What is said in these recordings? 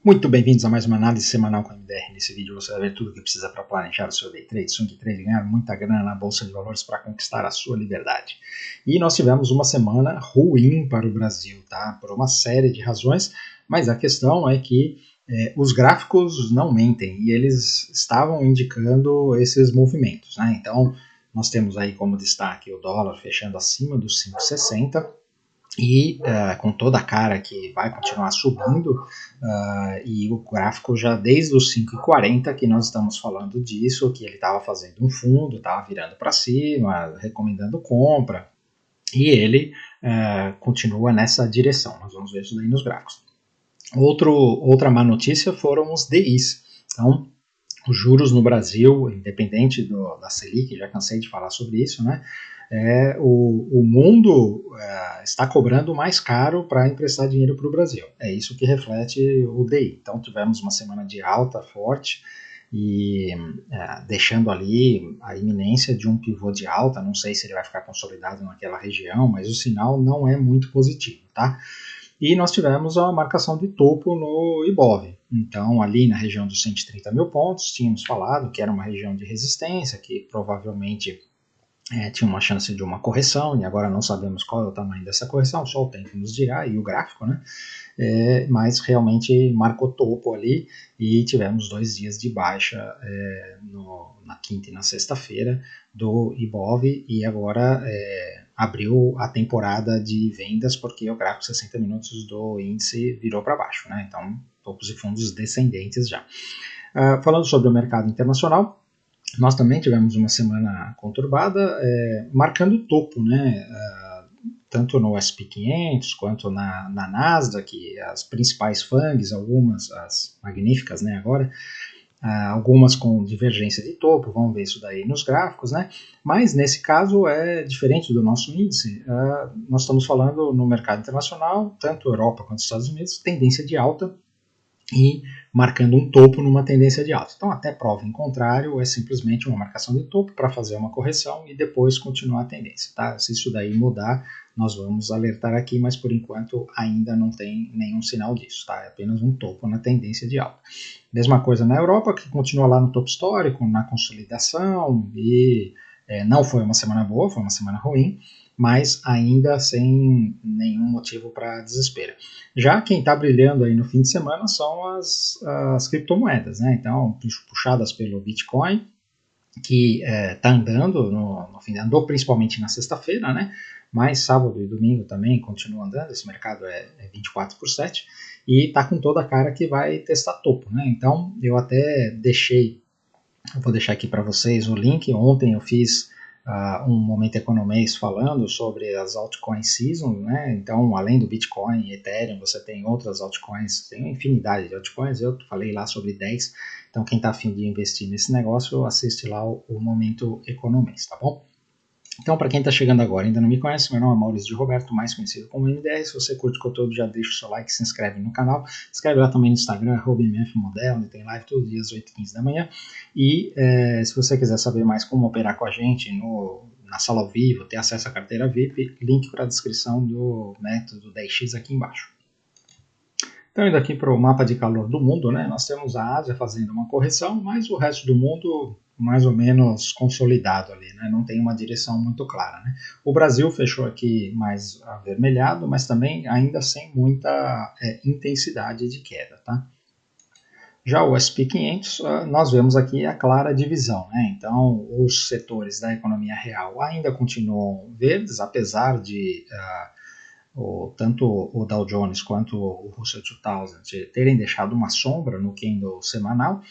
Muito bem-vindos a mais uma análise semanal com a MDR. Nesse vídeo você vai ver tudo o que precisa para planejar o seu day trade, swing trade, ganhar muita grana na bolsa de valores para conquistar a sua liberdade. E nós tivemos uma semana ruim para o Brasil, tá? Por uma série de razões, mas a questão é que os gráficos não mentem e eles estavam indicando esses movimentos, né? Então nós temos aí como destaque o dólar fechando acima dos 5,60 e com toda a cara que vai continuar subindo, e o gráfico já desde os 5,40 que nós estamos falando disso, que ele estava fazendo um fundo, estava virando para cima, recomendando compra, e ele continua nessa direção. Nós vamos ver isso daí nos gráficos. Outra má notícia foram os DIs. Então, os juros no Brasil, independente da Selic, já cansei de falar sobre isso, né? O mundo está cobrando mais caro para emprestar dinheiro para o Brasil. É isso que reflete o DI. Então tivemos uma semana de alta forte e deixando ali a iminência de um pivô de alta. Não sei se ele vai ficar consolidado naquela região, mas o sinal não é muito positivo, tá? E nós tivemos a marcação de topo no Ibov. Então, ali na região dos 130 mil pontos, tínhamos falado que era uma região de resistência, que provavelmente tinha uma chance de uma correção, e agora não sabemos qual é o tamanho dessa correção, só o tempo nos dirá, e o gráfico, né? Mas realmente marcou topo ali, e tivemos 2 dias de baixa na quinta e na sexta-feira do Ibov, e agora abriu a temporada de vendas, porque o gráfico 60 minutos do índice virou para baixo, né? Então, topos e fundos descendentes já. Falando sobre o mercado internacional, nós também tivemos uma semana conturbada, marcando topo, né? Tanto no S&P 500 quanto na Nasdaq, as principais FANGs, algumas, as magníficas, né, agora, algumas com divergência de topo, vamos ver isso daí nos gráficos, né? Mas nesse caso é diferente do nosso índice. Nós estamos falando no mercado internacional, tanto Europa quanto Estados Unidos, tendência de alta e marcando um topo numa tendência de alta. Então, até prova em contrário, é simplesmente uma marcação de topo para fazer uma correção e depois continuar a tendência, tá? Se isso daí mudar, nós vamos alertar aqui, mas por enquanto ainda não tem nenhum sinal disso, tá? É apenas um topo na tendência de alta. Mesma coisa na Europa, que continua lá no topo histórico, na consolidação, e não foi uma semana boa, foi uma semana ruim, mas ainda sem nenhum motivo para desespero. Já quem está brilhando aí no fim de semana são as criptomoedas, né? Então, puxadas pelo Bitcoin, que está andando no fim, andou principalmente na sexta-feira, né? Mas sábado e domingo também continua andando, esse mercado é 24/7, e está com toda a cara que vai testar topo, né? Então, eu até vou deixar aqui para vocês o link. Ontem eu fiz um Momento Economês falando sobre as altcoins season, né? Então, além do Bitcoin e Ethereum, você tem outras altcoins, tem uma infinidade de altcoins, eu falei lá sobre 10, então quem está a fim de investir nesse negócio, assiste lá o Momento Economês, tá bom? Então, para quem está chegando agora e ainda não me conhece, meu nome é Maurício de Roberto, mais conhecido como MDR. Se você curte o conteúdo, já deixa o seu like, se inscreve no canal. Se inscreve lá também no Instagram, @mfmodel, onde tem live todos os dias, 8h15 da manhã. E se você quiser saber mais como operar com a gente na sala ao vivo, ter acesso à carteira VIP, link para a descrição do método 10x aqui embaixo. Então, indo aqui para o mapa de calor do mundo, né, nós temos a Ásia fazendo uma correção, mas o resto do mundo mais ou menos consolidado ali, né, não tem uma direção muito clara, né. O Brasil fechou aqui mais avermelhado, mas também ainda sem muita intensidade de queda, tá. Já o S&P 500, nós vemos aqui a clara divisão, né? Então, os setores da economia real ainda continuam verdes, apesar de tanto o Dow Jones quanto o Russell 2000 terem deixado uma sombra no candle semanal,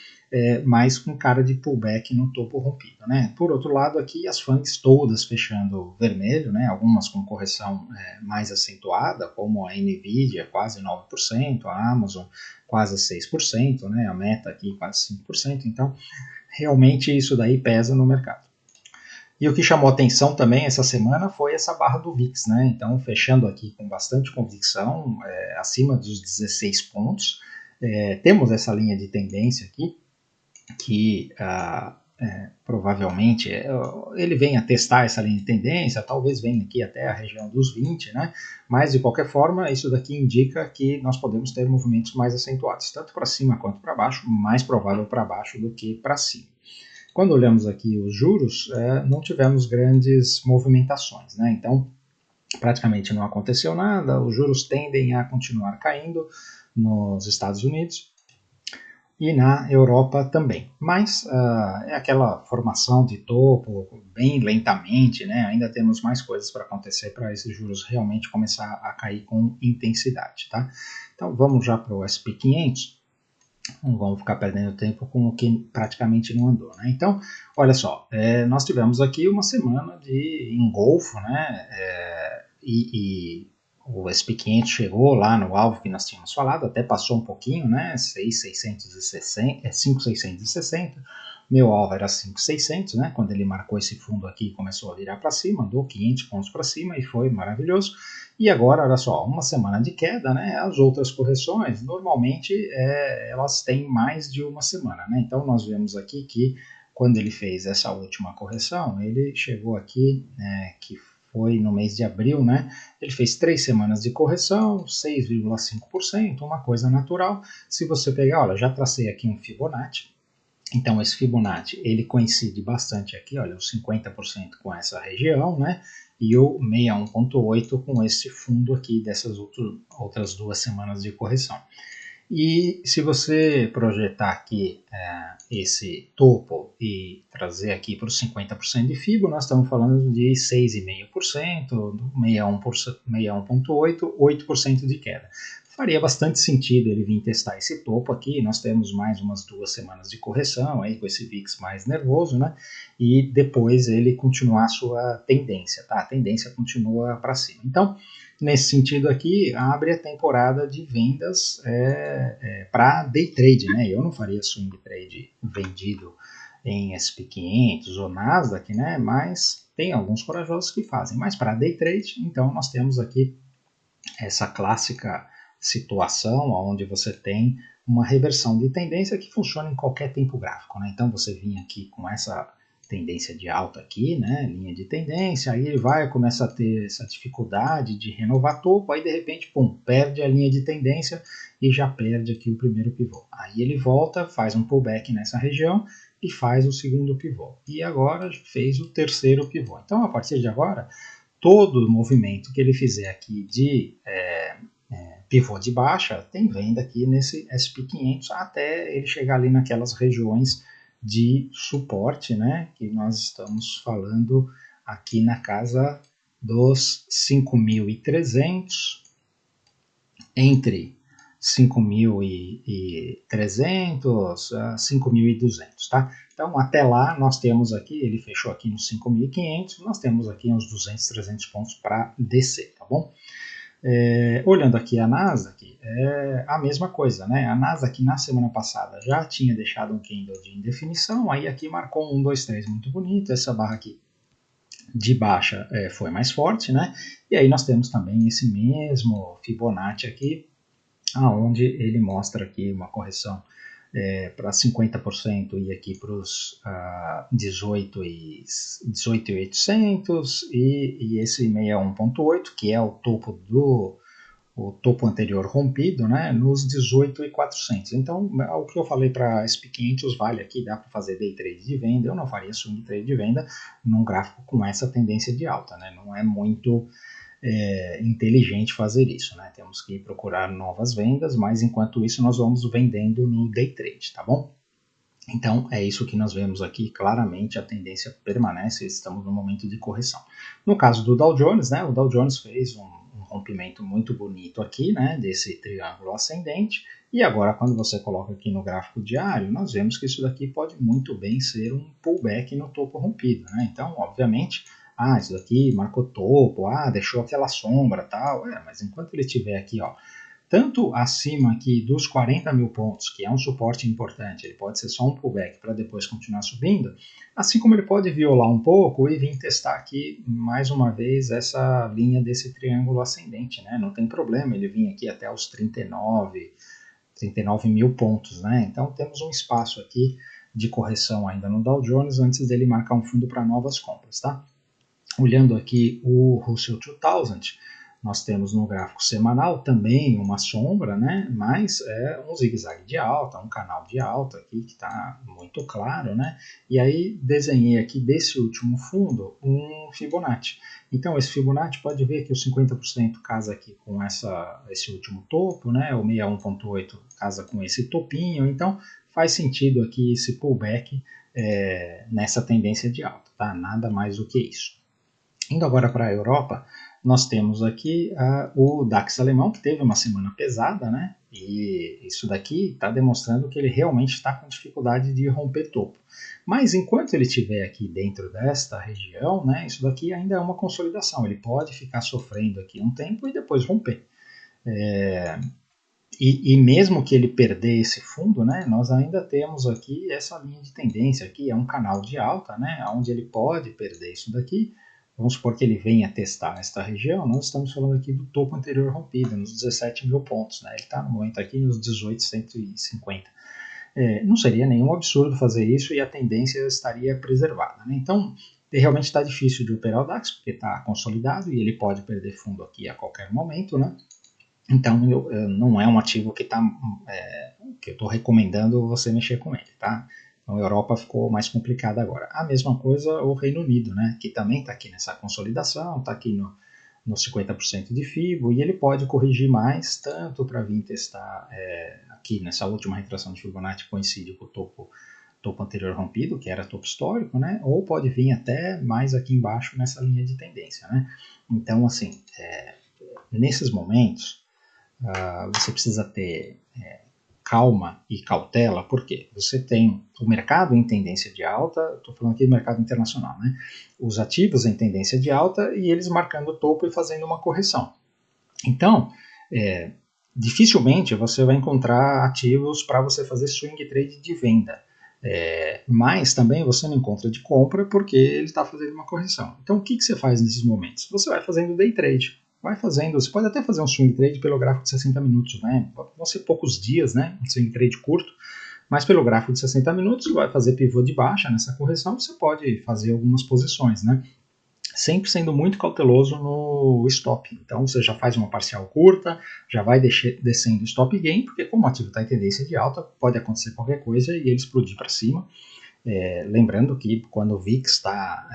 mas com cara de pullback no topo rompido, né? Por outro lado, aqui as FANGs todas fechando vermelho, né? Algumas com correção mais acentuada, como a Nvidia, quase 9%, a Amazon quase 6%, né? A Meta aqui quase 5%, então realmente isso daí pesa no mercado. E o que chamou atenção também essa semana foi essa barra do VIX, né? Então, fechando aqui com bastante convicção, acima dos 16 pontos. Temos essa linha de tendência aqui, que provavelmente ele venha testar essa linha de tendência, talvez venha aqui até a região dos 20, né? Mas de qualquer forma, isso daqui indica que nós podemos ter movimentos mais acentuados, tanto para cima quanto para baixo, mais provável para baixo do que para cima. Quando olhamos aqui os juros, não tivemos grandes movimentações, né? Então, praticamente não aconteceu nada, os juros tendem a continuar caindo nos Estados Unidos e na Europa também. Mas é aquela formação de topo bem lentamente, né? Ainda temos mais coisas para acontecer para esses juros realmente começar a cair com intensidade, tá? Então vamos já para o SP 500. Não vamos ficar perdendo tempo com o que praticamente não andou, né? Então, olha só, nós tivemos aqui uma semana de engolfo, né? E o SP500 chegou lá no alvo que nós tínhamos falado, até passou um pouquinho, né? 5.660. Meu alvo era 5.600, né? Quando ele marcou esse fundo aqui, começou a virar para cima, andou 500 pontos para cima e foi maravilhoso. E agora, olha só, uma semana de queda, né? As outras correções, normalmente, elas têm mais de uma semana, né? Então, nós vemos aqui que quando ele fez essa última correção, ele chegou aqui, que foi no mês de abril, né? Ele fez 3 semanas de correção, 6,5%, uma coisa natural. Se você pegar, olha, já tracei aqui um Fibonacci. Então, esse Fibonacci, ele coincide bastante aqui, olha, os 50% com essa região, né? E o 61,8 com esse fundo aqui dessas outras 2 semanas de correção. E se você projetar aqui esse topo e trazer aqui para os 50% de FIBO, nós estamos falando de 6,5%, 61,8%, 8% de queda. Faria bastante sentido ele vir testar esse topo aqui. Nós temos mais umas 2 semanas de correção aí com esse VIX mais nervoso, né? E depois ele continuar a sua tendência, tá? A tendência continua para cima. Então, nesse sentido aqui, abre a temporada de vendas para day trade, né? Eu não faria swing trade vendido em SP500 ou Nasdaq, né? Mas tem alguns corajosos que fazem. Mas para day trade, então nós temos aqui essa clássica situação onde você tem uma reversão de tendência que funciona em qualquer tempo gráfico, né? Então você vinha aqui com essa tendência de alta aqui, né, linha de tendência, aí ele começa a ter essa dificuldade de renovar topo, aí de repente, pum, perde a linha de tendência e já perde aqui o primeiro pivô. Aí ele volta, faz um pullback nessa região e faz o segundo pivô. E agora fez o terceiro pivô. Então, a partir de agora, todo movimento que ele fizer aqui de pivô de baixa, tem venda aqui nesse SP500 até ele chegar ali naquelas regiões de suporte, né, que nós estamos falando aqui na casa dos 5.300, entre 5.300 a 5.200, tá? Então, até lá, nós temos aqui, ele fechou aqui nos 5.500, nós temos aqui uns 200, 300 pontos para descer, tá bom? Olhando aqui a Nasdaq, é a mesma coisa, né? A Nasdaq na semana passada já tinha deixado um candle de indefinição, aí aqui marcou 1, 2, 3 muito bonito, essa barra aqui de baixa foi mais forte, né? E aí nós temos também esse mesmo Fibonacci aqui, aonde ele mostra aqui uma correção para 50% e aqui para os 18.800 e esse 61,8, que é o topo anterior rompido, né, nos 18.400. Então, o que eu falei para SP500 vale aqui, dá para fazer day trade de venda. Eu não faria swing trade de venda num gráfico com essa tendência de alta, né? Não é muito inteligente fazer isso, né? Temos que procurar novas vendas, mas enquanto isso nós vamos vendendo no day trade, tá bom? Então é isso que nós vemos aqui, claramente a tendência permanece, estamos no momento de correção. No caso do Dow Jones, né, o Dow Jones fez um rompimento muito bonito aqui, né, desse triângulo ascendente, e agora quando você coloca aqui no gráfico diário, nós vemos que isso daqui pode muito bem ser um pullback no topo rompido, né? Então, obviamente, isso daqui marcou topo, deixou aquela sombra, tal, mas enquanto ele estiver aqui, ó, tanto acima aqui dos 40 mil pontos, que é um suporte importante, ele pode ser só um pullback para depois continuar subindo, assim como ele pode violar um pouco e vir testar aqui mais uma vez essa linha desse triângulo ascendente, né? Não tem problema ele vir aqui até os 39 mil pontos, né? Então temos um espaço aqui de correção ainda no Dow Jones antes dele marcar um fundo para novas compras, tá? Olhando aqui o Russell 2000, nós temos no gráfico semanal também uma sombra, né? Mas é um zigue-zague de alta, um canal de alta aqui que está muito claro, né? E aí desenhei aqui desse último fundo um Fibonacci. Então esse Fibonacci pode ver que o 50% casa aqui com esse último topo, né? O 61,8 casa com esse topinho, então faz sentido aqui esse pullback nessa tendência de alta, tá? Nada mais do que isso. Indo agora para a Europa, nós temos aqui o DAX alemão, que teve uma semana pesada, né? E isso daqui está demonstrando que ele realmente está com dificuldade de romper topo. Mas enquanto ele estiver aqui dentro desta região, né, isso daqui ainda é uma consolidação. Ele pode ficar sofrendo aqui um tempo e depois romper. E mesmo que ele perder esse fundo, né, nós ainda temos aqui essa linha de tendência aqui, é um canal de alta, né, onde ele pode perder isso daqui. Vamos supor que ele venha testar esta região, nós estamos falando aqui do topo anterior rompido, nos 17 mil pontos, né? Ele está no momento aqui nos 18.150. Não seria nenhum absurdo fazer isso e a tendência estaria preservada, né? Então, realmente está difícil de operar o DAX, porque está consolidado e ele pode perder fundo aqui a qualquer momento, né? Então, não é um ativo que eu estou recomendando você mexer com ele, tá? Então, a Europa ficou mais complicada agora. A mesma coisa o Reino Unido, né? Que também está aqui nessa consolidação, está aqui no 50% de FIBO, e ele pode corrigir mais, tanto para vir testar aqui nessa última retração de Fibonacci, coincide com o topo anterior rompido, que era topo histórico, né? Ou pode vir até mais aqui embaixo nessa linha de tendência, né? Então, assim, nesses momentos, você precisa ter calma e cautela, porque você tem o mercado em tendência de alta, estou falando aqui do mercado internacional, né? Os ativos em tendência de alta e eles marcando o topo e fazendo uma correção. Então, dificilmente você vai encontrar ativos para você fazer swing trade de venda. Mas também você não encontra de compra porque ele está fazendo uma correção. Então, o que você faz nesses momentos? Você vai fazendo day trade. Vai fazendo, você pode até fazer um swing trade pelo gráfico de 60 minutos, né? Vão ser poucos dias, né? Um swing trade curto, mas pelo gráfico de 60 minutos, você vai fazer pivô de baixa nessa correção, você pode fazer algumas posições, né? Sempre sendo muito cauteloso no stop. Então você já faz uma parcial curta, já vai descendo o stop gain, porque como o ativo está em tendência de alta, pode acontecer qualquer coisa e ele explodir para cima. Lembrando que quando o VIX está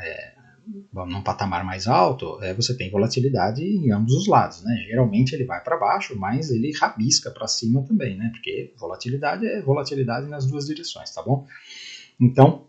num patamar mais alto, você tem volatilidade em ambos os lados, né? Geralmente ele vai para baixo, mas ele rabisca para cima também, né? Porque volatilidade é volatilidade nas duas direções, tá bom? Então,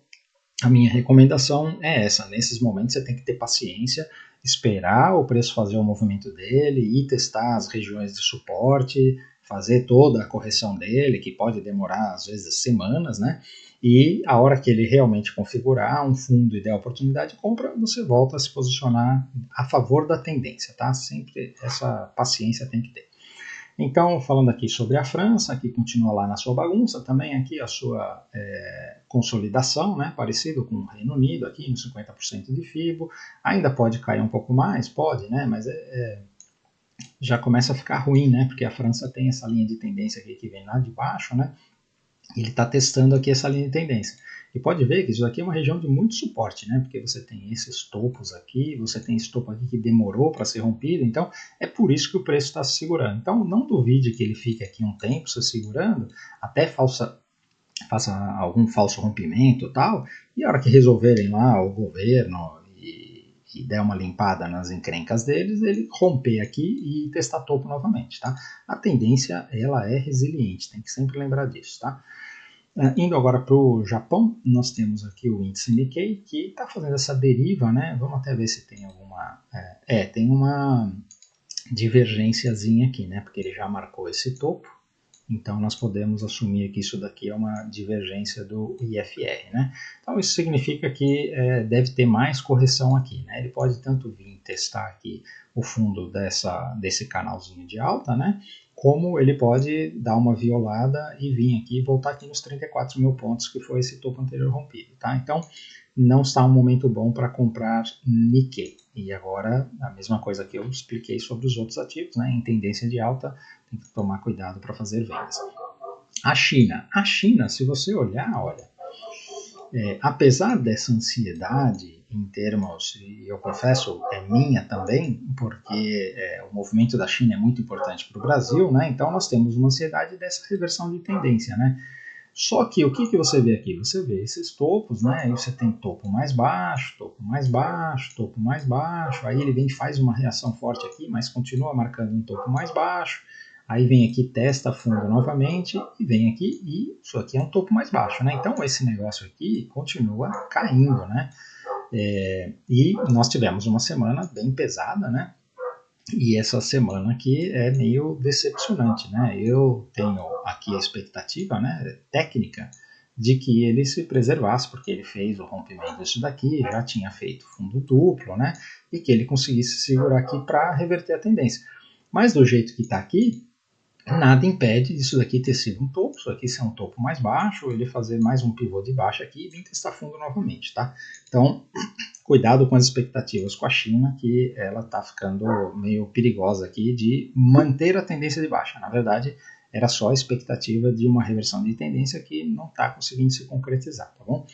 a minha recomendação é essa. Nesses momentos você tem que ter paciência, esperar o preço fazer o movimento dele, ir testar as regiões de suporte, fazer toda a correção dele, que pode demorar às vezes semanas, né? E a hora que ele realmente configurar um fundo e der a oportunidade de compra, você volta a se posicionar a favor da tendência, tá? Sempre essa paciência tem que ter. Então, falando aqui sobre a França, que continua lá na sua bagunça, também aqui a sua consolidação, né, parecido com o Reino Unido, aqui no 50% de FIBO, ainda pode cair um pouco mais, pode, né, mas já começa a ficar ruim, né, porque a França tem essa linha de tendência aqui que vem lá de baixo, né, e ele está testando aqui essa linha de tendência. E pode ver que isso aqui é uma região de muito suporte, né? Porque você tem esses topos aqui, você tem esse topo aqui que demorou para ser rompido, então é por isso que o preço está se segurando. Então não duvide que ele fique aqui um tempo se segurando, até faça algum falso rompimento e tal, e a hora que resolverem lá o governo e der uma limpada nas encrencas deles, ele romper aqui e testar topo novamente, tá? A tendência, ela é resiliente, tem que sempre lembrar disso, tá? Indo agora para o Japão, nós temos aqui o índice Nikkei, que está fazendo essa deriva, né? Vamos até ver se tem alguma... tem uma divergênciazinha aqui, né? Porque ele já marcou esse topo, então nós podemos assumir que isso daqui é uma divergência do IFR, né? Então isso significa que deve ter mais correção aqui, né? Ele pode tanto vir testar aqui o fundo desse canalzinho de alta, né? Como ele pode dar uma violada e vir aqui e voltar aqui nos 34 mil pontos, que foi esse topo anterior rompido, tá? Então, não está um momento bom para comprar Nikkei. E agora, a mesma coisa que eu expliquei sobre os outros ativos, né? Em tendência de alta, tem que tomar cuidado para fazer vendas. A China, se você olhar, olha, apesar dessa ansiedade em termos, e eu confesso, é minha também, porque o movimento da China é muito importante para o Brasil, né? Então nós temos uma ansiedade dessa reversão de tendência, né? Só que o que você vê aqui? Você vê esses topos, né? Aí você tem topo mais baixo, topo mais baixo, topo mais baixo. Aí ele vem e faz uma reação forte aqui, mas continua marcando um topo mais baixo. Aí vem aqui, testa fundo novamente e vem aqui e isso aqui é um topo mais baixo, né? Então esse negócio aqui continua caindo, né? E nós tivemos uma semana bem pesada, né? E essa semana aqui é meio decepcionante, né? Eu tenho aqui a expectativa, né, técnica, de que ele se preservasse, porque ele fez o rompimento disso daqui, já tinha feito fundo duplo, né? E que ele conseguisse segurar aqui para reverter a tendência. Mas do jeito que está aqui, nada impede disso daqui ter sido um topo, isso aqui ser um topo mais baixo, ele fazer mais um pivô de baixa aqui e vir testar fundo novamente, tá? Então, cuidado com as expectativas com a China, que ela está ficando meio perigosa aqui de manter a tendência de baixa. Na verdade, era só a expectativa de uma reversão de tendência que não está conseguindo se concretizar, tá bom?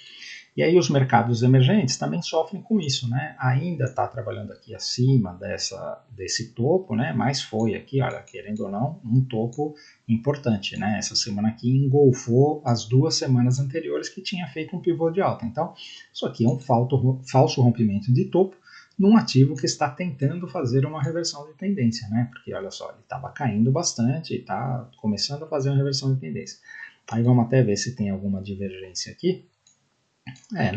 E aí os mercados emergentes também sofrem com isso, né? Ainda está trabalhando aqui acima desse topo, né? Mas foi aqui, olha, querendo ou não, um topo importante, né? Essa semana aqui engolfou as 2 semanas anteriores que tinha feito um pivô de alta. Então, isso aqui é um falso rompimento de topo num ativo que está tentando fazer uma reversão de tendência, né? Porque olha só, ele estava caindo bastante e está começando a fazer uma reversão de tendência. Aí vamos até ver se tem alguma divergência aqui.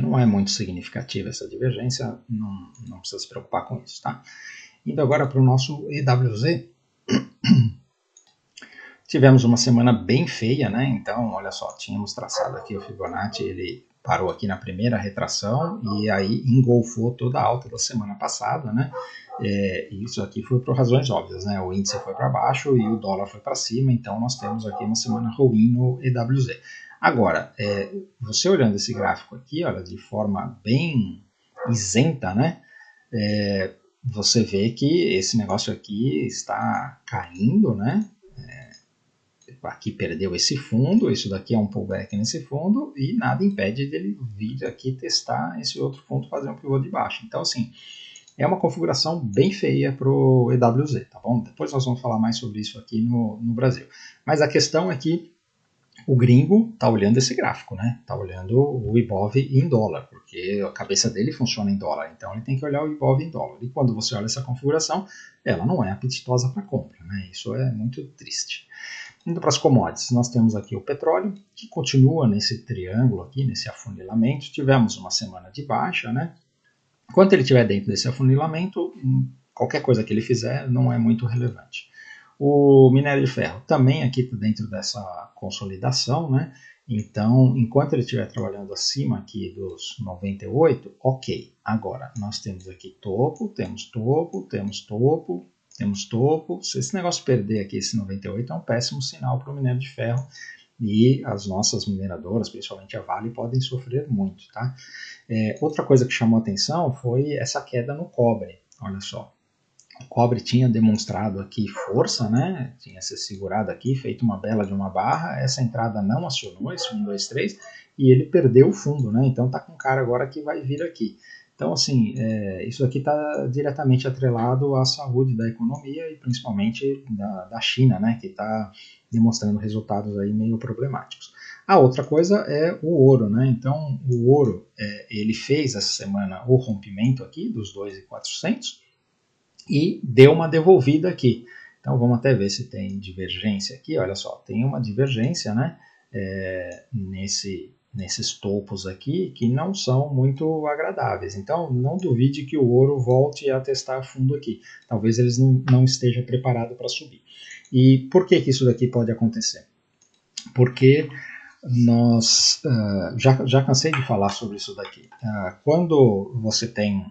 Não é muito significativa essa divergência, não precisa se preocupar com isso, tá? Indo agora para o nosso EWZ, tivemos uma semana bem feia, né? Então, olha só, tínhamos traçado aqui o Fibonacci, ele parou aqui na primeira retração e aí engolfou toda a alta da semana passada, né? Isso aqui foi por razões óbvias, né? O índice foi para baixo e o dólar foi para cima, então nós temos aqui uma semana ruim no EWZ. Agora, você olhando esse gráfico aqui, olha, de forma bem isenta, né? Você vê que esse negócio aqui está caindo, né? Aqui perdeu esse fundo, isso daqui é um pullback nesse fundo e nada impede dele vir aqui testar esse outro fundo, fazer um pivô de baixo. Então, assim, é uma configuração bem feia para o EWZ, tá bom? Depois nós vamos falar mais sobre isso aqui no Brasil. Mas a questão é que o gringo está olhando esse gráfico, né? Está olhando o Ibov em dólar, porque a cabeça dele funciona em dólar, então ele tem que olhar o Ibov em dólar. E quando você olha essa configuração, ela não é apetitosa para compra, né? Isso é muito triste. Indo para as commodities, nós temos aqui o petróleo, que continua nesse triângulo aqui, nesse afunilamento. Tivemos uma semana de baixa, né? Enquanto ele estiver dentro desse afunilamento, qualquer coisa que ele fizer não é muito relevante. O minério de ferro também aqui está dentro dessa consolidação, né? Então, enquanto ele estiver trabalhando acima aqui dos 98, ok. Agora, nós temos aqui topo, temos topo, temos topo, temos topo. Se esse negócio perder aqui esse 98 é um péssimo sinal para o minério de ferro e as nossas mineradoras, principalmente a Vale, podem sofrer muito, tá? Outra coisa que chamou atenção foi essa queda no cobre, olha só. O cobre tinha demonstrado aqui força, né? Tinha se segurado aqui, feito uma bela de uma barra, essa entrada não acionou, esse 1, 2, 3, e ele perdeu o fundo, né? Então tá com cara agora que vai vir aqui. Então, assim, isso aqui está diretamente atrelado à saúde da economia e principalmente da China, né? Que está demonstrando resultados aí meio problemáticos. A outra coisa é o ouro, né? Então, o ouro, ele fez essa semana o rompimento aqui dos 2.400 e deu uma devolvida aqui. Então vamos até ver se tem divergência aqui. Olha só, tem uma divergência, né? Nesses topos aqui que não são muito agradáveis. Então não duvide que o ouro volte a testar fundo aqui. Talvez eles não estejam preparados para subir. E por que isso daqui pode acontecer? Porque nós já cansei de falar sobre isso daqui. Quando você tem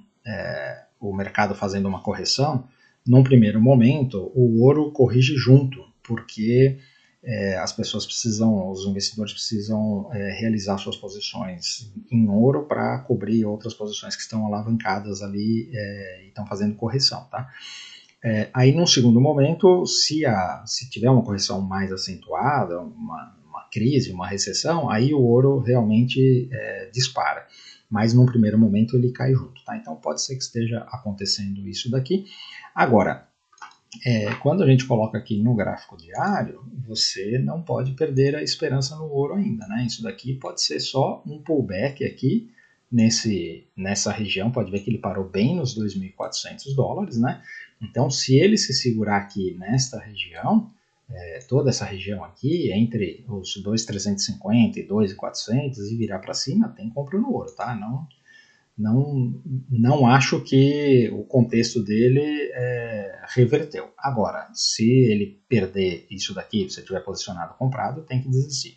o mercado fazendo uma correção, num primeiro momento o ouro corrige junto, porque as pessoas precisam, os investidores precisam realizar suas posições em ouro para cobrir outras posições que estão alavancadas ali e estão fazendo correção, tá? Aí num segundo momento, se tiver uma correção mais acentuada, uma crise, uma recessão, aí o ouro realmente dispara. Mas num primeiro momento ele cai junto, tá? Então pode ser que esteja acontecendo isso daqui. Agora, quando a gente coloca aqui no gráfico diário, você não pode perder a esperança no ouro ainda, né? Isso daqui pode ser só um pullback aqui nessa região, pode ver que ele parou bem nos 2.400 dólares, né? Então, se ele se segurar aqui nesta região, toda essa região aqui, entre os 2.350 e 2.400 e virar para cima, tem compra no ouro, tá? Não acho que o contexto dele reverteu. Agora, se ele perder isso daqui, se você estiver posicionado comprado, tem que desistir.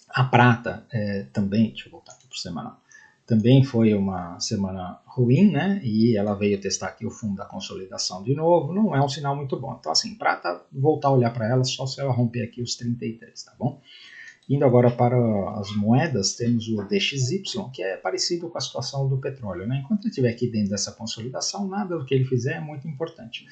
A prata também, deixa eu voltar aqui para o semanal, também foi uma semana ruim, né? E ela veio testar aqui o fundo da consolidação de novo, não é um sinal muito bom. Então, assim, prata, voltar a olhar para ela só se ela romper aqui os 33, tá bom? Indo agora para as moedas, temos o DXY, que é parecido com a situação do petróleo, né? Enquanto ele estiver aqui dentro dessa consolidação, nada do que ele fizer é muito importante.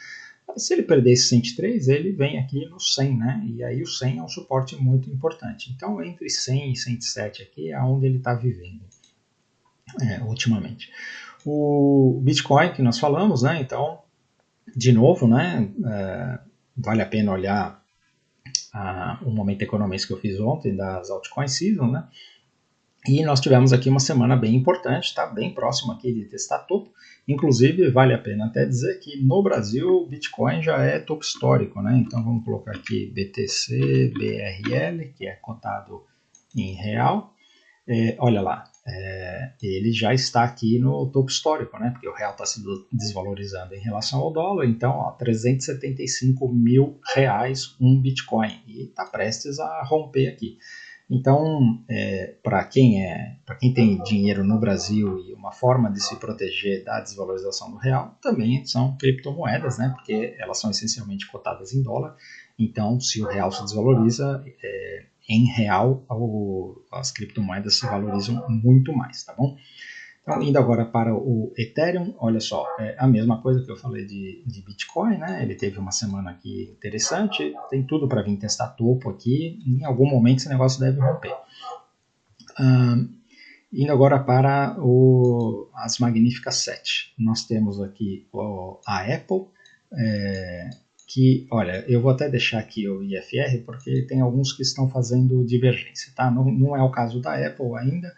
Se ele perder esse 103, ele vem aqui no 100, né? E aí o 100 é um suporte muito importante. Então, entre 100 e 107 aqui é onde ele está vivendo ultimamente. O Bitcoin que nós falamos, né? Então, de novo, né? Vale a pena olhar o Momento Economist que eu fiz ontem das altcoin season, né? E nós tivemos aqui uma semana bem importante, está bem próximo aqui de testar topo. Inclusive, vale a pena até dizer que no Brasil o Bitcoin já é topo histórico, né? Então vamos colocar aqui BTC, BRL, que é cotado em real. Olha lá, ele já está aqui no topo histórico, né? Porque o real está se desvalorizando em relação ao dólar. Então, ó, 375 mil reais um Bitcoin e está prestes a romper aqui. Então, para quem tem dinheiro no Brasil e uma forma de se proteger da desvalorização do real, também são criptomoedas, né? Porque elas são essencialmente cotadas em dólar. Então, se o real se desvaloriza, em real, as criptomoedas se valorizam muito mais, tá bom? Então, indo agora para o Ethereum, olha só, é a mesma coisa que eu falei de Bitcoin, né? Ele teve uma semana aqui interessante, tem tudo para vir testar topo aqui, em algum momento esse negócio deve romper. Indo agora para as magníficas 7. Nós temos aqui a Apple, que, olha, eu vou até deixar aqui o IFR, porque tem alguns que estão fazendo divergência, tá? Não é o caso da Apple ainda,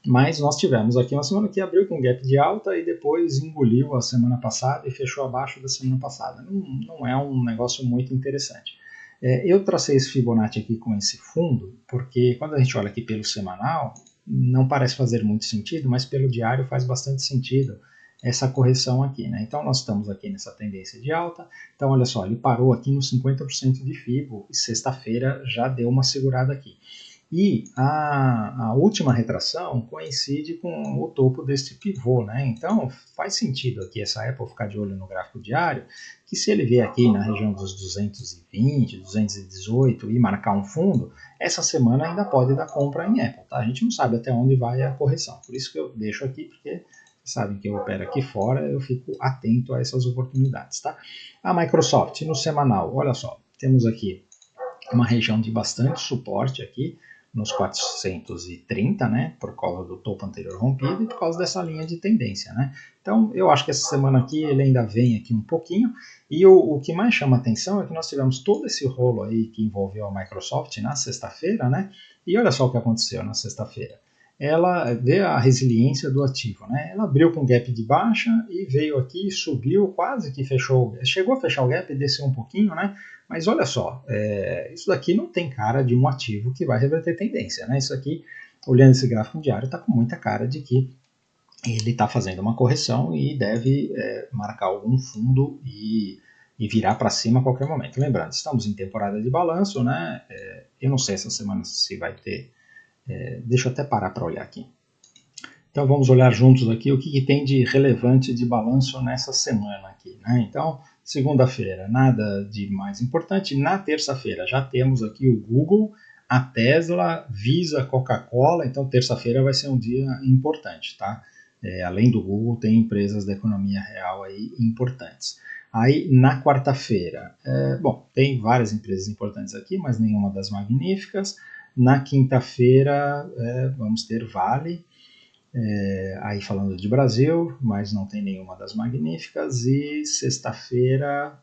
mas nós tivemos aqui uma semana que abriu com gap de alta e depois engoliu a semana passada e fechou abaixo da semana passada. Não é um negócio muito interessante. Eu tracei esse Fibonacci aqui com esse fundo, porque quando a gente olha aqui pelo semanal, não parece fazer muito sentido, mas pelo diário faz bastante sentido essa correção aqui, né? Então nós estamos aqui nessa tendência de alta. Então olha só, ele parou aqui nos 50% de Fibo e sexta-feira já deu uma segurada aqui. E a última retração coincide com o topo deste pivô, né? Então faz sentido aqui essa Apple ficar de olho no gráfico diário, que se ele vier aqui na região dos 220, 218 e marcar um fundo, essa semana ainda pode dar compra em Apple, tá? A gente não sabe até onde vai a correção, por isso que eu deixo aqui, porque sabem que eu opero aqui fora, eu fico atento a essas oportunidades, tá? A Microsoft no semanal, olha só, temos aqui uma região de bastante suporte aqui, nos 430, né, por causa do topo anterior rompido e por causa dessa linha de tendência, né. Então, eu acho que essa semana aqui ele ainda vem aqui um pouquinho, e o que mais chama atenção é que nós tivemos todo esse rolo aí que envolveu a Microsoft na sexta-feira, né, e olha só o que aconteceu na sexta-feira. Ela vê a resiliência do ativo, né? Ela abriu com gap de baixa e veio aqui, subiu, quase que fechou, chegou a fechar o gap e desceu um pouquinho, né? Mas olha só, isso daqui não tem cara de um ativo que vai reverter tendência, né? Isso aqui, olhando esse gráfico diário, está com muita cara de que ele está fazendo uma correção e deve marcar algum fundo e virar para cima a qualquer momento. Lembrando, estamos em temporada de balanço, né? Eu não sei essa semana se vai ter. Deixa eu até parar para olhar aqui. Então vamos olhar juntos aqui o que tem de relevante de balanço nessa semana aqui, né? Então, segunda-feira, nada de mais importante. Na terça-feira já temos aqui o Google, a Tesla, Visa, Coca-Cola. Então terça-feira vai ser um dia importante, tá? Além do Google, tem empresas da economia real aí importantes. Aí, na quarta-feira, bom, tem várias empresas importantes aqui, mas nenhuma das magníficas. Na quinta-feira, vamos ter Vale, aí falando de Brasil, mas não tem nenhuma das magníficas. E sexta-feira,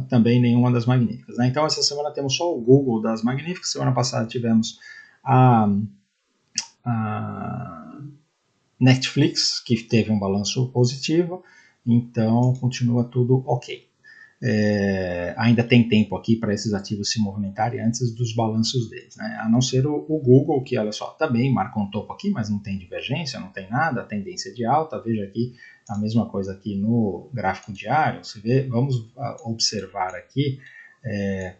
também nenhuma das magníficas, né? Então, essa semana temos só o Google das magníficas. Semana passada tivemos a Netflix, que teve um balanço positivo, então continua tudo ok. Ainda tem tempo aqui para esses ativos se movimentarem antes dos balanços deles, né? A não ser o Google, que olha só, também marca um topo aqui, mas não tem divergência, não tem nada, tendência de alta. Veja aqui a mesma coisa aqui no gráfico diário. Você vê, vamos observar aqui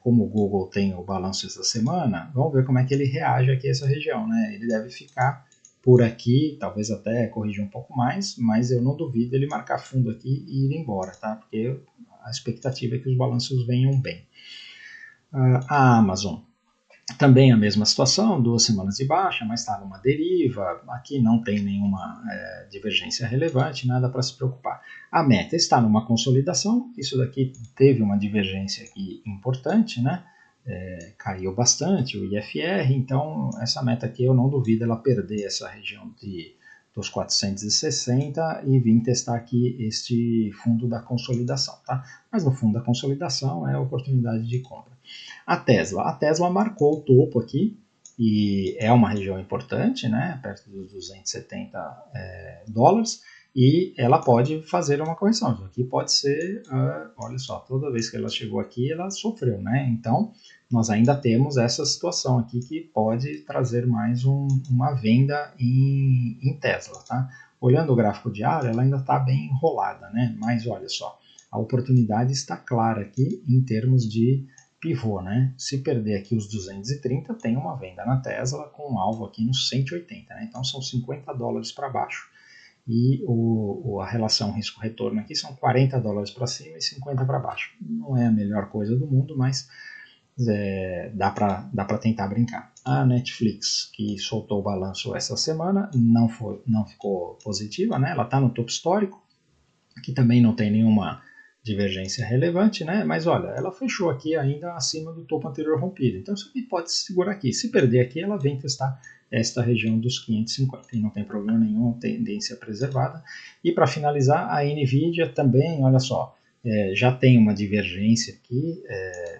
como o Google tem o balanço essa semana. Vamos ver como é que ele reage aqui a essa região, né? Ele deve ficar por aqui, talvez até corrigir um pouco mais, mas eu não duvido ele marcar fundo aqui e ir embora, tá? Porque a expectativa é que os balanços venham bem. A Amazon, também a mesma situação, 2 semanas de baixa, mas está numa deriva, aqui não tem nenhuma divergência relevante, nada para se preocupar. A Meta está numa consolidação, isso daqui teve uma divergência aqui importante, né? Caiu bastante o IFR, então essa meta aqui eu não duvido ela perder essa região dos 460 e vir testar aqui este fundo da consolidação, tá? Mas no fundo da consolidação é oportunidade de compra. A Tesla marcou o topo aqui e é uma região importante, né? Perto dos 270 dólares. E ela pode fazer uma correção. Isso aqui pode ser, olha só, toda vez que ela chegou aqui, ela sofreu, né? Então, nós ainda temos essa situação aqui que pode trazer mais uma venda em Tesla, tá? Olhando o gráfico diário, ela ainda está bem enrolada, né? Mas olha só, a oportunidade está clara aqui em termos de pivô, né? Se perder aqui os 230, tem uma venda na Tesla com um alvo aqui nos 180, né? Então, são 50 dólares para baixo. E a relação risco-retorno aqui são 40 dólares para cima e 50 para baixo. Não é a melhor coisa do mundo, mas dá para tentar brincar. A Netflix, que soltou o balanço essa semana, não ficou positiva, né? Ela está no topo histórico, que também não tem nenhuma divergência relevante, né? Mas olha, ela fechou aqui ainda acima do topo anterior rompido. Então isso aqui pode se segurar aqui. Se perder aqui, ela vem testar esta região dos 550 e não tem problema nenhum, tendência preservada. E para finalizar, a Nvidia também, olha só, já tem uma divergência aqui,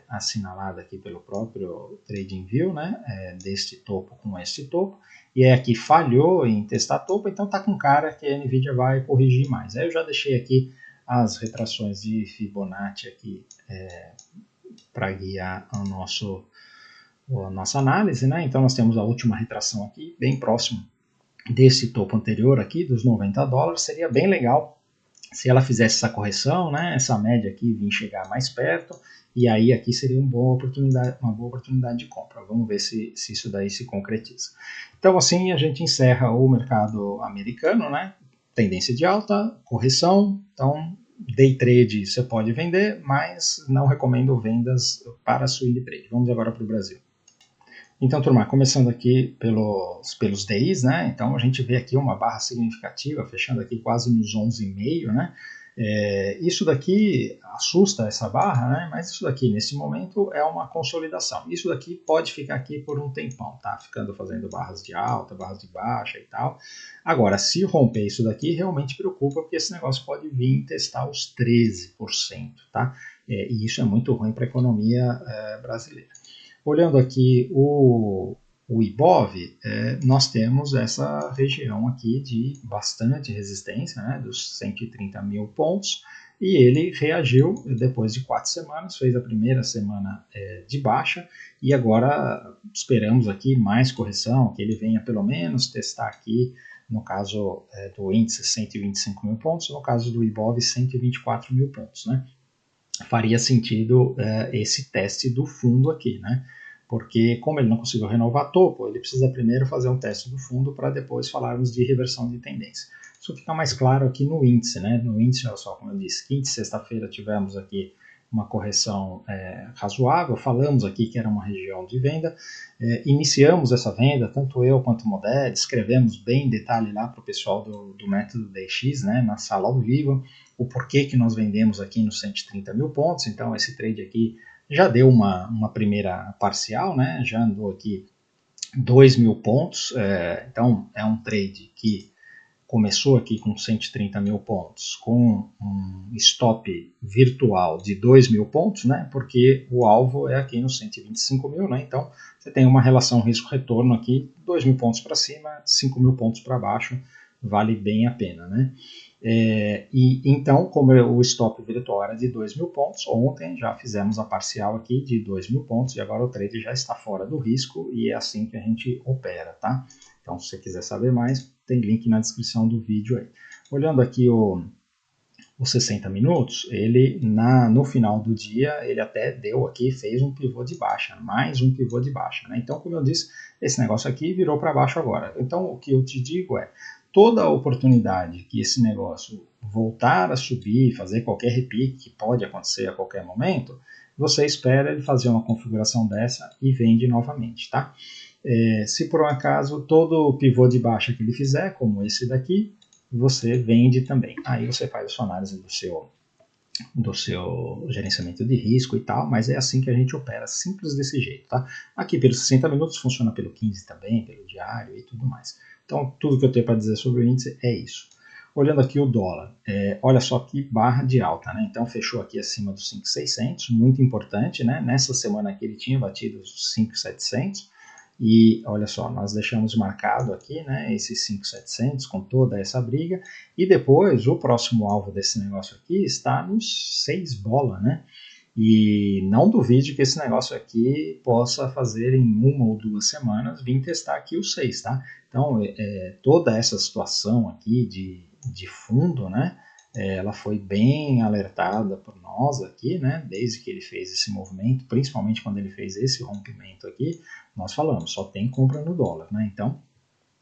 assinalada aqui pelo próprio TradingView, né? Deste topo com este topo. E aqui falhou em testar topo, então tá com cara que a Nvidia vai corrigir mais. Aí eu já deixei aqui as retrações de Fibonacci aqui para guiar a nossa análise, né? Então nós temos a última retração aqui, bem próximo desse topo anterior aqui, dos 90 dólares. Seria bem legal se ela fizesse essa correção, né? Essa média aqui vir chegar mais perto, e aí aqui seria uma boa oportunidade de compra. Vamos ver se isso daí se concretiza. Então assim a gente encerra o mercado americano, né? Tendência de alta, correção, então day trade você pode vender, mas não recomendo vendas para swing trade. Vamos agora para o Brasil. Então, turma, começando aqui pelos DIs, né? Então a gente vê aqui uma barra significativa, fechando aqui quase nos 11,5, né? Isso daqui assusta essa barra, né? Mas isso daqui, nesse momento, é uma consolidação. Isso daqui pode ficar aqui por um tempão, tá? Ficando fazendo barras de alta, barras de baixa e tal. Agora, se romper isso daqui, realmente preocupa, porque esse negócio pode vir testar os 13%, tá? E isso é muito ruim para a economia brasileira. Olhando aqui o Ibov, nós temos essa região aqui de bastante resistência, né, dos 130 mil pontos, e ele reagiu depois de 4 semanas, fez a primeira semana de baixa, e agora esperamos aqui mais correção, que ele venha pelo menos testar aqui, no caso do índice 125 mil pontos, no caso do Ibov 124 mil pontos, né? Faria sentido esse teste do fundo aqui, né? Porque como ele não conseguiu renovar topo, ele precisa primeiro fazer um teste do fundo para depois falarmos de reversão de tendência. Isso fica mais claro aqui no índice, né? No índice, olha só, como eu disse, quinta e sexta-feira tivemos aqui uma correção razoável, falamos aqui que era uma região de venda, iniciamos essa venda, tanto eu quanto o Modé, escrevemos bem em detalhe lá para o pessoal do método DX, né, na sala ao vivo, o porquê que nós vendemos aqui nos 130 mil pontos. Então esse trade aqui já deu uma primeira parcial, né, já andou aqui 2 mil pontos, então é um trade que começou aqui com 130 mil pontos, com um stop virtual de 2 mil pontos, né, porque o alvo é aqui nos 125 mil, né, então você tem uma relação risco-retorno aqui, 2 mil pontos para cima, 5 mil pontos para baixo, vale bem a pena, né. E então, como o stop virtual era de 2 mil pontos, ontem já fizemos a parcial aqui de 2 mil pontos e agora o trade já está fora do risco e é assim que a gente opera, tá? Então, se você quiser saber mais, tem link na descrição do vídeo aí. Olhando aqui os 60 minutos, ele no final do dia, ele até deu aqui, fez um pivô de baixa, mais um pivô de baixa, né? Então, como eu disse, esse negócio aqui virou para baixo agora. Então, o que eu te digo é, toda oportunidade que esse negócio voltar a subir, fazer qualquer repique, que pode acontecer a qualquer momento, você espera ele fazer uma configuração dessa e vende novamente, tá? Se por um acaso todo pivô de baixa que ele fizer, como esse daqui, você vende também. Aí você faz a sua análise do seu gerenciamento de risco e tal, mas é assim que a gente opera, simples desse jeito, tá? Aqui pelos 60 minutos funciona pelo 15 também, pelo diário e tudo mais. Então, tudo que eu tenho para dizer sobre o índice é isso. Olhando aqui o dólar, olha só que barra de alta, né? Então, fechou aqui acima dos 5.600, muito importante, né? Nessa semana aqui ele tinha batido os 5.700, e olha só, nós deixamos marcado aqui, né, esses 5.700 com toda essa briga, e depois o próximo alvo desse negócio aqui está nos 6 bola, né? E não duvide que esse negócio aqui possa fazer em 1 ou 2 semanas vir testar aqui os 6, tá? Então, toda essa situação aqui de fundo, né? Ela foi bem alertada por nós aqui, né? Desde que ele fez esse movimento, principalmente quando ele fez esse rompimento aqui, nós falamos, só tem compra no dólar, né? Então,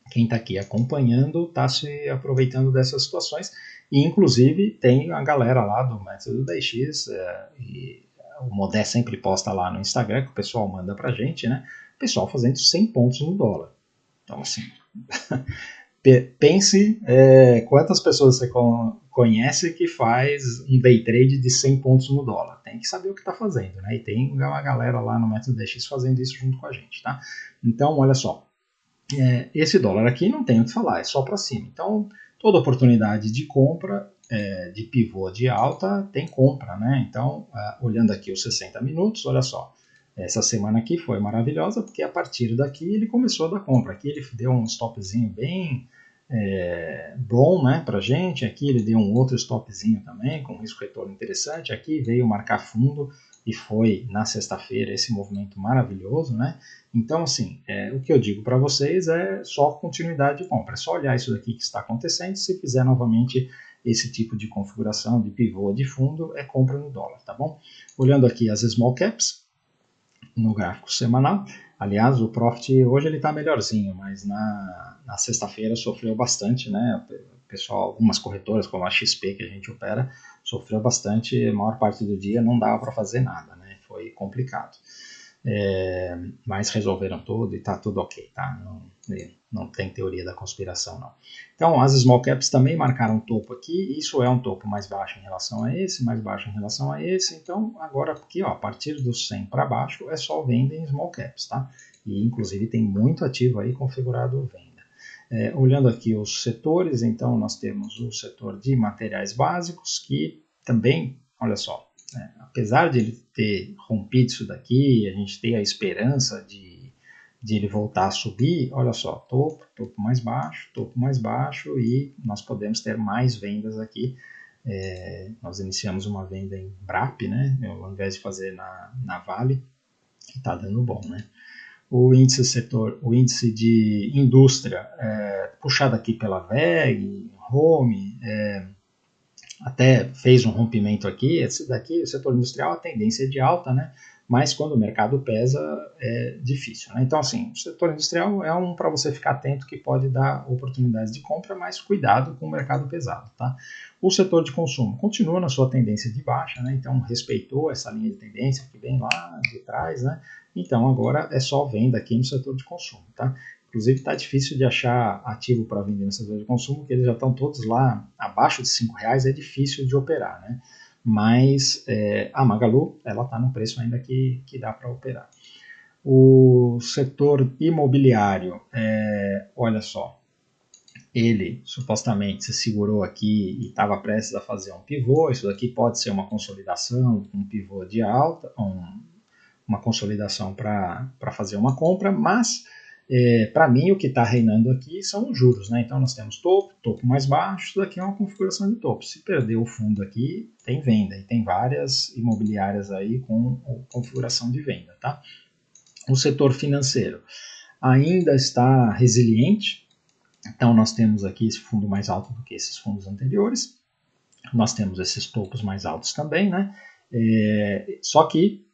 quem está aqui acompanhando está se aproveitando dessas situações, e inclusive tem a galera lá do método da X, e o Modé sempre posta lá no Instagram, que o pessoal manda pra gente, né? O pessoal fazendo 100 pontos no dólar. Então, assim, pense quantas pessoas você conhece que faz um day trade de 100 pontos no dólar. Tem que saber o que está fazendo, né? E tem uma galera lá no método DX fazendo isso junto com a gente, tá? Então, olha só, esse dólar aqui não tem o que falar, é só para cima. Então, toda oportunidade de compra, de pivô de alta, tem compra, né? Então, olhando aqui os 60 minutos, olha só, essa semana aqui foi maravilhosa, porque a partir daqui ele começou a dar compra. Aqui ele deu um stopzinho bem bom, né, pra gente. Aqui ele deu um outro stopzinho também, com risco retorno interessante. Aqui veio marcar fundo e foi na sexta-feira esse movimento maravilhoso, né? Então, assim, o que eu digo para vocês é só continuidade de compra. É só olhar isso daqui que está acontecendo. Se fizer novamente esse tipo de configuração de pivô de fundo, é compra no dólar, tá bom? Olhando aqui as small caps no gráfico semanal. Aliás, o Profit hoje ele está melhorzinho, mas na sexta-feira sofreu bastante, né? O pessoal, algumas corretoras, como a XP que a gente opera, sofreu bastante. A maior parte do dia não dava para fazer nada, né? Foi complicado. Mas resolveram tudo e está tudo ok, tá? Não tem teoria da conspiração, não. Então, as small caps também marcaram topo aqui. Isso é um topo mais baixo em relação a esse, mais baixo em relação a esse. Então, agora aqui, ó, a partir dos 100 para baixo, é só venda em small caps, tá? E, inclusive, tem muito ativo aí configurado venda. Olhando aqui os setores, então, nós temos o setor de materiais básicos, que também, olha só, apesar de ele ter rompido isso daqui, a gente ter a esperança de ele voltar a subir, olha só, topo mais baixo, e nós podemos ter mais vendas aqui. Nós iniciamos uma venda em BRAP, né, ao invés de fazer na Vale, que está dando bom, né. O índice de indústria, puxado aqui pela VEG, Home, até fez um rompimento aqui. Esse daqui, o setor industrial, a tendência é de alta, né? mas quando o mercado pesa é difícil, né? Então, assim, o setor industrial é um para você ficar atento que pode dar oportunidades de compra, mas cuidado com o mercado pesado, tá? O setor de consumo continua na sua tendência de baixa, né? Então respeitou essa linha de tendência que vem lá de trás, né? Então agora é só venda aqui no setor de consumo, tá? Inclusive está difícil de achar ativo para vender no setor de consumo, porque eles já estão todos lá abaixo de R$ 5, é difícil de operar, né? Mas a Magalu, ela está num preço ainda que dá para operar. O setor imobiliário, olha só, ele supostamente se segurou aqui e estava prestes a fazer um pivô. Isso daqui pode ser uma consolidação, um pivô de alta, uma consolidação para fazer uma compra, mas para mim o que está reinando aqui são os juros, né? Então nós temos topo mais baixo, isso daqui é uma configuração de topo. Se perder o fundo aqui, tem venda, e tem várias imobiliárias aí com configuração de venda, tá? O setor financeiro ainda está resiliente, então nós temos aqui esse fundo mais alto do que esses fundos anteriores, nós temos esses topos mais altos também, né? Só que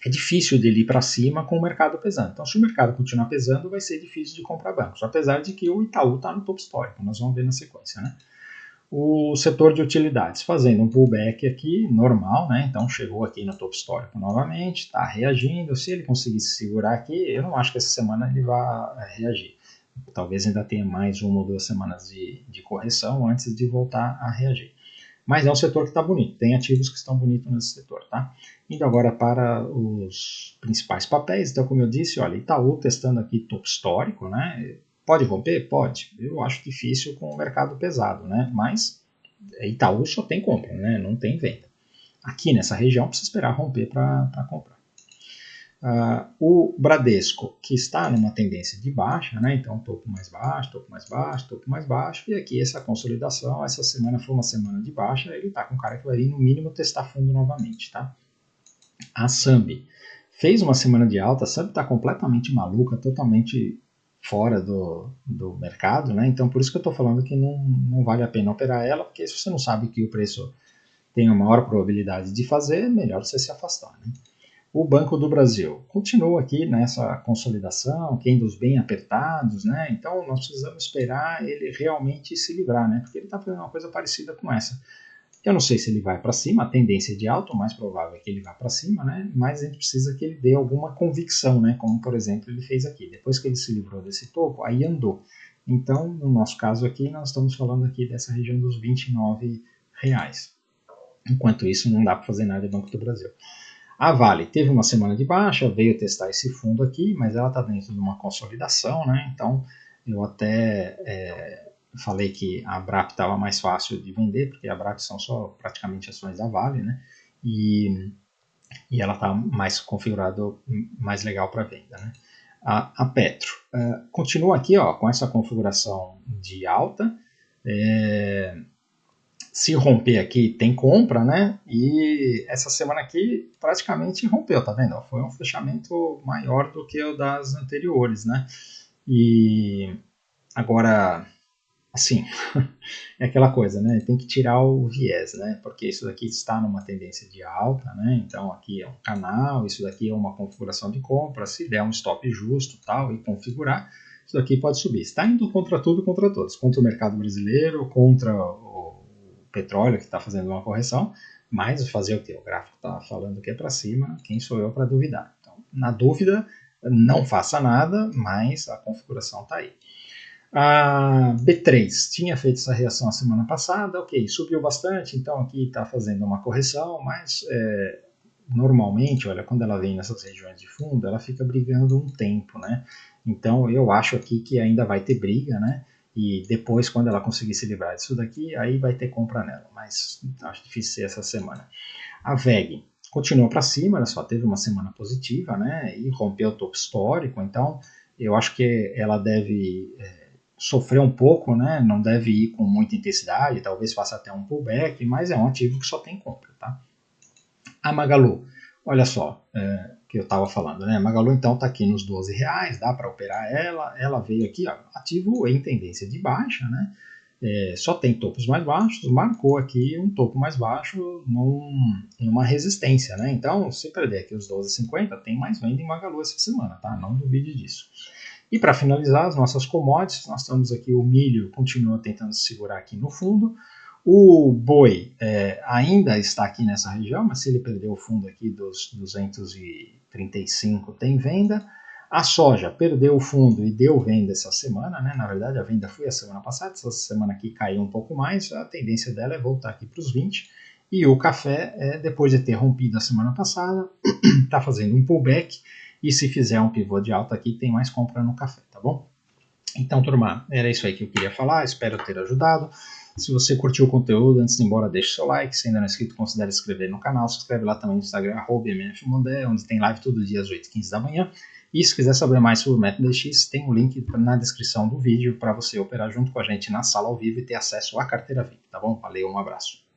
é difícil dele ir para cima com o mercado pesando. Então, se o mercado continuar pesando, vai ser difícil de comprar bancos, apesar de que o Itaú está no topo histórico, nós vamos ver na sequência, né? O setor de utilidades fazendo um pullback aqui, normal, né? Então chegou aqui no topo histórico novamente, está reagindo. Se ele conseguir se segurar aqui, eu não acho que essa semana ele vai reagir. Talvez ainda tenha mais 1 ou 2 semanas de correção antes de voltar a reagir. Mas é um setor que está bonito, tem ativos que estão bonitos nesse setor, tá? Indo agora para os principais papéis, então como eu disse, olha, Itaú testando aqui topo histórico, né? Pode romper? Pode. Eu acho difícil com o mercado pesado, né? Mas Itaú só tem compra, né? Não tem venda. Aqui nessa região precisa esperar romper para comprar. O Bradesco, que está numa tendência de baixa, né? Então topo mais baixo, topo mais baixo, topo mais baixo, e aqui essa consolidação, essa semana foi uma semana de baixa, ele está com cara que vai vir no mínimo testar fundo novamente, tá? A Sambi fez uma semana de alta, a Sambi está completamente maluca, totalmente fora do mercado, né? Então por isso que eu estou falando que não vale a pena operar ela, porque se você não sabe que o preço tem a maior probabilidade de fazer, é melhor você se afastar, né? O Banco do Brasil continua aqui nessa consolidação, dos bem apertados, né? Então nós precisamos esperar ele realmente se livrar, né? Porque ele está fazendo uma coisa parecida com essa. Eu não sei se ele vai para cima, a tendência é de alta, o mais provável é que ele vá para cima, né? Mas a gente precisa que ele dê alguma convicção, né? Como por exemplo ele fez aqui. Depois que ele se livrou desse topo, aí andou. Então, no nosso caso aqui, nós estamos falando aqui dessa região dos R$ 29. Enquanto isso, não dá para fazer nada no Banco do Brasil. A Vale teve uma semana de baixa, veio testar esse fundo aqui, mas ela está dentro de uma consolidação, né? Então eu até falei que a Abrap estava mais fácil de vender, porque a Abrap são só praticamente ações da Vale, né? E ela está mais configurada, mais legal para venda, né? A Petro continua aqui, ó, com essa configuração de alta. Se romper aqui, tem compra, né? E essa semana aqui praticamente rompeu, tá vendo? Foi um fechamento maior do que o das anteriores, né? E agora, assim, é aquela coisa, né? Tem que tirar o viés, né? Porque isso daqui está numa tendência de alta, né? Então aqui é um canal, isso daqui é uma configuração de compra. Se der um stop justo, tal, e configurar, isso daqui pode subir. Está indo contra tudo e contra todos, contra o mercado brasileiro, contra o petróleo que está fazendo uma correção, mas fazer o que? O gráfico está falando que é para cima, quem sou eu para duvidar? Então, na dúvida, não faça nada, mas a configuração está aí. A B3 tinha feito essa reação a semana passada, ok, subiu bastante, então aqui está fazendo uma correção, mas normalmente, olha, quando ela vem nessas regiões de fundo, ela fica brigando um tempo, né? Então eu acho aqui que ainda vai ter briga, né? E depois, quando ela conseguir se livrar disso daqui, aí vai ter compra nela. Mas acho difícil ser essa semana. A VEG continua para cima, ela só teve uma semana positiva, né? E rompeu o topo histórico. Então, eu acho que ela deve sofrer um pouco, né? Não deve ir com muita intensidade, talvez faça até um pullback, mas é um ativo que só tem compra, tá? A Magalu, olha só, que eu estava falando, né? A Magalu então está aqui nos R$ 12, dá para operar ela. Ela veio aqui, ó, ativo em tendência de baixa, né? só tem topos mais baixos, marcou aqui um topo mais baixo numa resistência, né? Então, se perder aqui os 12,50, tem mais venda em Magalu essa semana, tá? Não duvide disso. E para finalizar as nossas commodities, nós temos aqui o milho, continua tentando se segurar aqui no fundo. O boi ainda está aqui nessa região, mas se ele perder o fundo aqui dos 235, tem venda. A soja perdeu o fundo e deu venda essa semana, né? Na verdade, a venda foi a semana passada, essa semana aqui caiu um pouco mais, a tendência dela é voltar aqui para os 20. E o café, depois de ter rompido a semana passada, está fazendo um pullback, e se fizer um pivô de alta aqui, tem mais compra no café, tá bom? Então, turma, era isso aí que eu queria falar, espero ter ajudado. Se você curtiu o conteúdo, antes de ir embora, deixe seu like. Se ainda não é inscrito, considere se inscrever no canal. Se inscreve lá também no Instagram, @mfmondé, onde tem live todo dia às 8h15 da manhã. E se quiser saber mais sobre o método DX, tem o link na descrição do vídeo para você operar junto com a gente na sala ao vivo e ter acesso à carteira VIP, tá bom? Valeu, um abraço.